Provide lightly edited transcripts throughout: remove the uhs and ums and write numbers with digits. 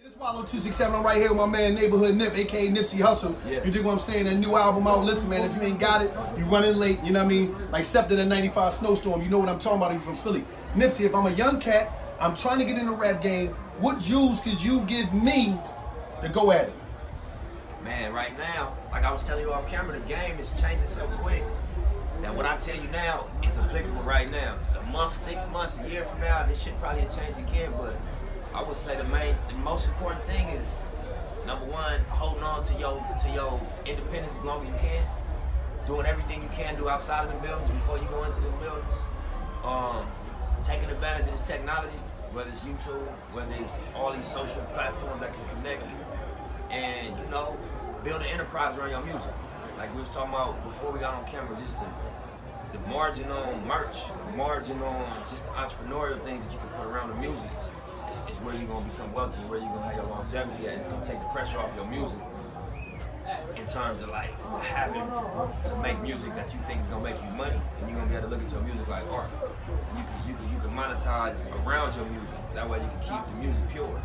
This Wallow 267. I'm right here with my man Neighborhood Nip, aka Nipsey Hussle. Yeah. You dig what I'm saying? That new album out. Listen, man, if you ain't got it, you running late. You know what I mean? Like except in a 95 snowstorm. You know what I'm talking about? You from Philly. Nipsey, if I'm a young cat, I'm trying to get in the rap game. What jewels could you give me to go at it? Man, right now, like I was telling you off camera, the game is changing so quick that what I tell you now is applicable right now. A month, 6 months, a year from now, this shit probably will change again. But I would say the most important thing is, number one, holding on to your independence as long as you can, doing everything you can do outside of the buildings before you go into the buildings, taking advantage of this technology, whether it's YouTube, whether it's all these social platforms that can connect you, and build an enterprise around your music. Like we was talking about before we got on camera, just the margin on merch, the margin on just the entrepreneurial things that you can put around the music is where you're gonna become wealthy, where you're gonna have your longevity at. It's gonna take the pressure off your music in terms of like having to make music that you think is gonna make you money, and you're gonna be able to look at your music like art. And you can monetize around your music. That way you can keep the music pure.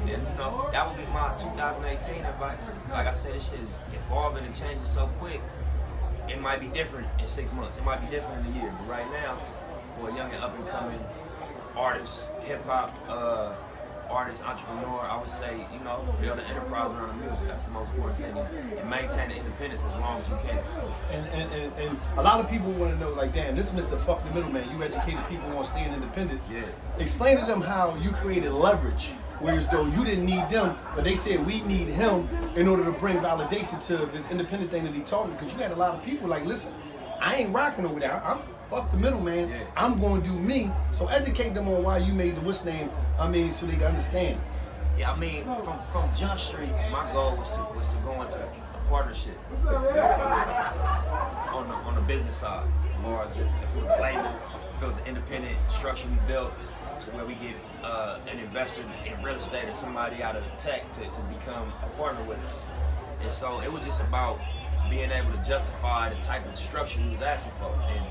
And that would be my 2018 advice. Like I said, this shit is evolving and changing so quick. It might be different in 6 months. It might be different in a year. But right now, for a young and up and coming artist, hip hop artist, entrepreneur, I would say, build an enterprise around the music. That's the most important thing. And maintain the independence as long as you can. And a lot of people want to know, like, damn, this Mr. Fuck the Middleman. You educated people on staying independent. Yeah. Explain to them how you created leverage, whereas though you didn't need them, but they said we need him in order to bring validation to this independent thing that he talking. Because you had a lot of people like, listen, I ain't rocking over there. I'm fuck the middleman. Yeah. I'm going to do me. So educate them on why you made the what's name. So they can understand. Yeah, I mean, from Jump Street, my goal was to go into a partnership on the business side, as far as just if it was a label, if it was an independent structure we built, to where we get an investor in real estate or somebody out of tech to become a partner with us. And so it was just about being able to justify the type of structure we was asking for. And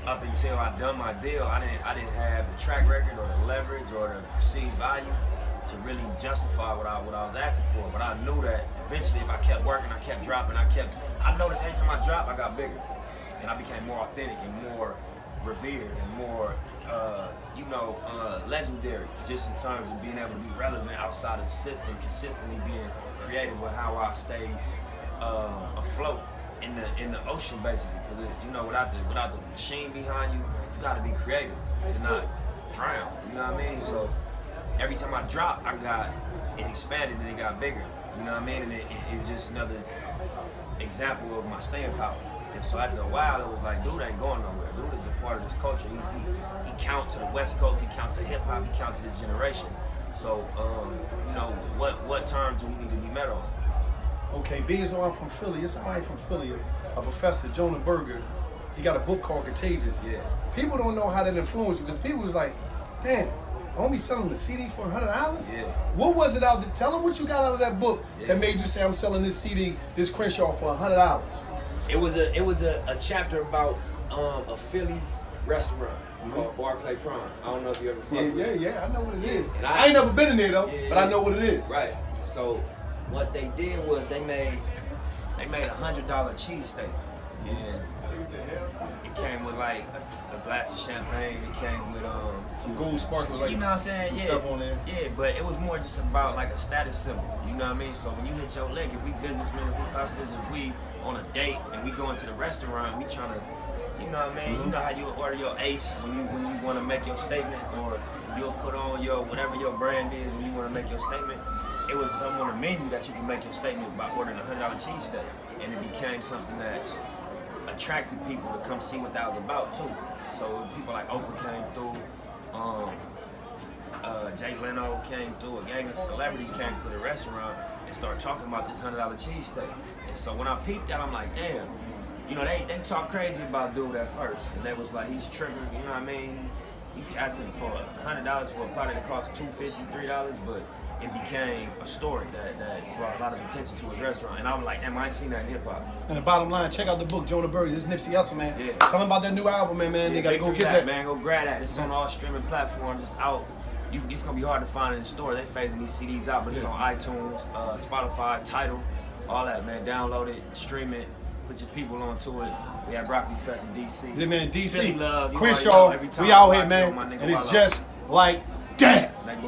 up until I done my deal, I didn't have the track record or the leverage or the perceived value to really justify what I was asking for. But I knew that eventually, if I kept working, I kept dropping, I noticed every time I dropped, I got bigger, and I became more authentic and more revered and more legendary, just in terms of being able to be relevant outside of the system, consistently being creative with how I stay afloat in the ocean, basically. Because without the machine behind you, you got to be creative to not drown. You know what I mean? So every time I dropped, it expanded and it got bigger. You know what I mean? And it was just another example of my staying power. And so after a while, it was like, dude ain't going nowhere. Dude is a part of this culture. He count to the West Coast. He count to hip hop. He count to this generation. So what terms do we need to be met on? Okay, being as though I'm from Philly, it's somebody from Philly, a professor, Jonah Berger. He got a book called Contagious. Yeah. People don't know how that influenced you, because people was like, damn, homie selling the CD for $100? Yeah. What was it out there? Tell them what you got out of that book that made you say, I'm selling this CD, this Crenshaw for $100. It was a chapter about a Philly restaurant called Barclay Prime. I don't know if you ever fucked with it. Yeah, I know what it is. And I ain't never been in there though, but I know what it is. Right. So what they did was they made a $100 cheesesteak, and it came with like a glass of champagne. It came with some gold sparkle, like, you know what I'm saying? Some stuff on there. Yeah, but it was more just about like a status symbol. You know what I mean? So when you hit your lick, if we businessmen, if we hustlers, if we on a date and we go into the restaurant, we trying to, you know what I mean? You know how you order your ace when you want to make your statement, or you'll put on your whatever your brand is when you want to make your statement. It was something on the menu that you can make your statement by ordering a $100 cheesesteak, and it became something that attracted people to come see what that was about too. So people like Oprah came through, Jay Leno came through, a gang of celebrities came to the restaurant and started talking about this $100 cheesesteak. And so when I peeped that, I'm like, damn, they talk crazy about dude at first, and they was like, he's tripping, you know what I mean? He asking for $100 for a product that cost $2.50, $3, but it became a story that brought a lot of attention to his restaurant. And I was like, damn, I ain't seen that in hip hop. And the bottom line, check out the book, Jonah Berger. This is Nipsey Hussle, man. Yeah. Tell them about that new album, man. They gotta go get that. Man, go grab that. It's on all streaming platforms. It's out it's gonna be hard to find in the store. They phasing these CDs out, but it's on iTunes, Spotify, Tidal, all that, man. Download it, stream it, put your people onto it. We had Broccoli Fest in DC. Yeah, man, DC. Philly love. Crenshaw, we out here, man, and it's just like that. Like,